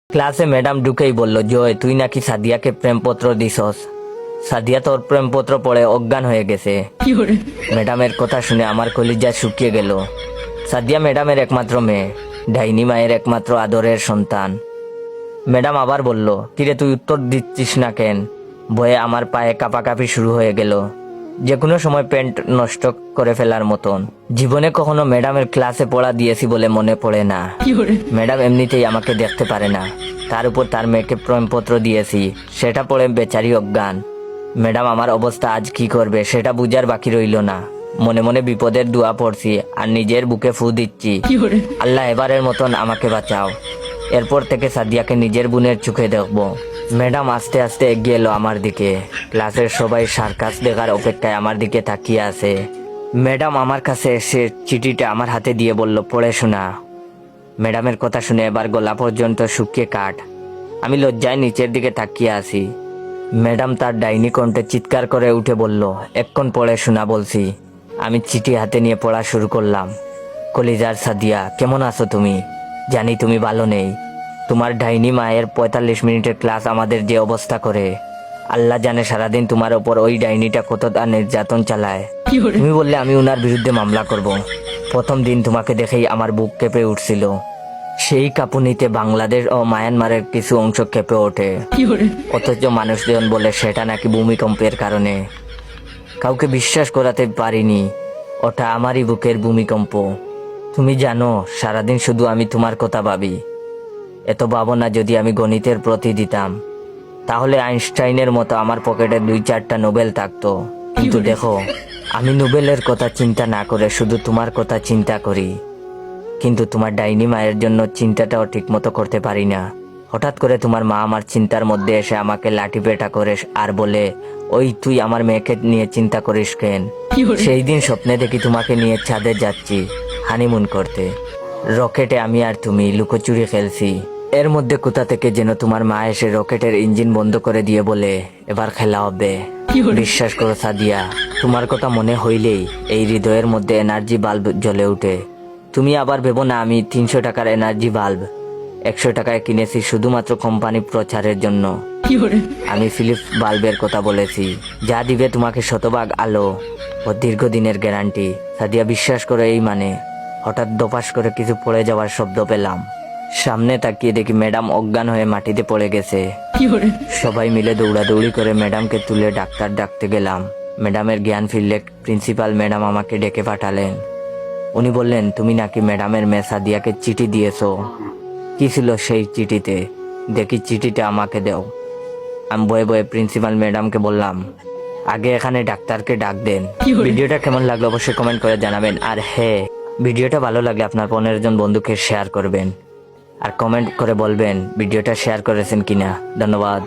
ক্লাসে ম্যাডাম ঢুকেই বলল, জয় তুই নাকি সাদিয়াকে প্রেমপত্র দিছস। সাদিয়া তোর প্রেমপত্র পড়ে অজ্ঞান হয়ে গেছে। ম্যাডামের কথা শুনে আমার কলিজা শুকিয়ে গেল। সাদিয়া ম্যাডামের একমাত্র মেয়ে, ডাইনি মায়ের একমাত্র আদরের সন্তান। ম্যাডাম আবার বলল, কিরে তুই উত্তর দিচ্ছিস না কেন? ভয়ে আমার পায়ে কাঁপাকাঁপি শুরু হয়ে গেল, যে কোনো সময় প্যান্ট নষ্ট করে ফেলার মতন। জীবনে কখনো ম্যাডামের ক্লাসে পড়া দিয়েছি বলে মনে পড়ে না। ম্যাডাম এমনিতেই আমাকে দেখতে পারে না, তার উপর তার মেয়েকে প্রেমপত্র দিয়েছি, সেটা পড়ে বেচারি অজ্ঞান। ম্যাডাম আমার অবস্থা আজ কি করবে সেটা বুঝার বাকি রইল না। মনে মনে বিপদের দোয়া পড়ছি আর নিজের বুকে ফু দিচ্ছি, আল্লাহ এবারের মতন আমাকে বাঁচাও। এরপর থেকে সাদিয়াকে নিজের বোনের চোখে দেখবো। ম্যাডাম আস্তে আস্তে এগিয়ে এলো আমার দিকে। ক্লাসের সবাই সার্কাস দেখার অপেক্ষায় আমার দিকে তাকিয়ে আছে। ম্যাডাম আমার কাছে এসে চিঠিটা আমার হাতে দিয়ে বলল, পড়ে শোনা। ম্যাডামের কথা শুনে এবার গলা পর্যন্ত শুকিয়ে কাঠ। আমি লজ্জায় নিচের দিকে তাকিয়ে আছি। ম্যাডাম তার ডাইনি কণ্ঠে চিৎকার করে উঠে বলল, এক্ষণ পড়ে শোনা বলছি। আমি চিঠি হাতে নিয়ে পড়া শুরু করলাম। কলিজার সাদিয়া, কেমন আছো তুমি? জানি তুমি ভালো নেই। তোমার ডাইনি মায়ের 45 মিনিটের ক্লাস আমাদের যে অবস্থা করে, আল্লাহ জানে সারাদিন তোমার ওপর ওই ডাইনিটা কতটা নির্যাতন চালায়। তুমি বললে আমি ওনার বিরুদ্ধে মামলা করব। প্রথম দিন তোমাকে দেখেই আমার বুক কেঁপে উঠছিল। সেই কাঁপুনিতে বাংলাদেশ ও মায়ানমারের কিছু অংশ কেঁপে ওঠে, অথচ মানুষজন বলে সেটা নাকি ভূমিকম্পের কারণে। কাউকে বিশ্বাস করাতে পারিনি, ওটা আমারই বুকের ভূমিকম্প। তুমি জানো সারাদিন শুধু আমি তোমার কথা ভাবি। এত ভাবনা যদি আমি গণিতের প্রতি দিতাম, তাহলে আইনস্টাইনের মতো আমার পকেটে 2-4টা নোবেল থাকতো। কিন্তু দেখো, আমি নোবেলের কথা চিন্তা না করে শুধু তোমার কথা চিন্তা করি। কিন্তু তোমার ডাইনি মায়ের জন্য চিন্তাটাও ঠিক মতো করতে পারি না। হঠাৎ করে তোমার মা আমার চিন্তার মধ্যে এসে আমাকে লাঠি পেটা করে আর বলে, ওই তুই আমার মেয়েকে নিয়ে চিন্তা করিস কেন? সেই দিন স্বপ্নে দেখি তোমাকে নিয়ে ছাদে যাচ্ছি হানিমুন করতে। রকেটে আমি আর তুমি লুকোচুরি খেলছি। এর মধ্যে কোথা থেকে যেন তোমার মা এসে রকেটের ইঞ্জিন বন্ধ করে দিয়ে বলে, এবার খেলা হবে। বিশ্বাস করো সাদিয়া, তোমার কথা মনে হইলেই এই হৃদয়ের মধ্যে এনার্জি বাল্ব জ্বলে উঠে। তুমি আবার ভেবো না আমি 300 টাকার এনার্জি বাল্ব 100 টাকায় কিনেছি শুধুমাত্র কোম্পানি প্রচারের জন্য। আমি ফিলিপস বাল্বের কথা বলেছি, যা দিবে তোমাকে শতভাগ আলো ও দীর্ঘদিনের গ্যারান্টি। সাদিয়া বিশ্বাস করে এই মানে। হঠাৎ দপাস করে কিছু পড়ে যাওয়ার শব্দ পেলাম। সামনে তাকিয়ে দেখি ম্যাডাম অজ্ঞান হয়ে মাটিতে পড়ে গেছে। সবাই মিলে দৌড়াদৌড়ি করে ম্যাডামকে তুলে ডাক্তার ডাকতে গেলাম। ম্যাডামের জ্ঞান ফিরলে প্রিন্সিপাল ম্যাডাম আমাকে ডেকে পাঠালেন। উনি বললেন, তুমি নাকি ম্যাডামের মেয়ে সাদিয়াকে চিঠি দিয়েছো। কি ছিল সেই চিঠিতে? দেখি চিঠিটা আমাকে দাও। আমি বয়ে বয়ে প্রিন্সিপাল ম্যাডামকে বললাম, আগে এখানে ডাক্তারকে ডাক দেন। ভিডিওটা কেমন লাগলো অবশ্যই কমেন্ট করে জানাবেন। আর হ্যাঁ, ভিডিওটা ভালো লাগলে আপনার 15 জন বন্ধুকে শেয়ার করবেন আর কমেন্ট করে বলবেন ভিডিওটা শেয়ার করেছেন কিনা। ধন্যবাদ।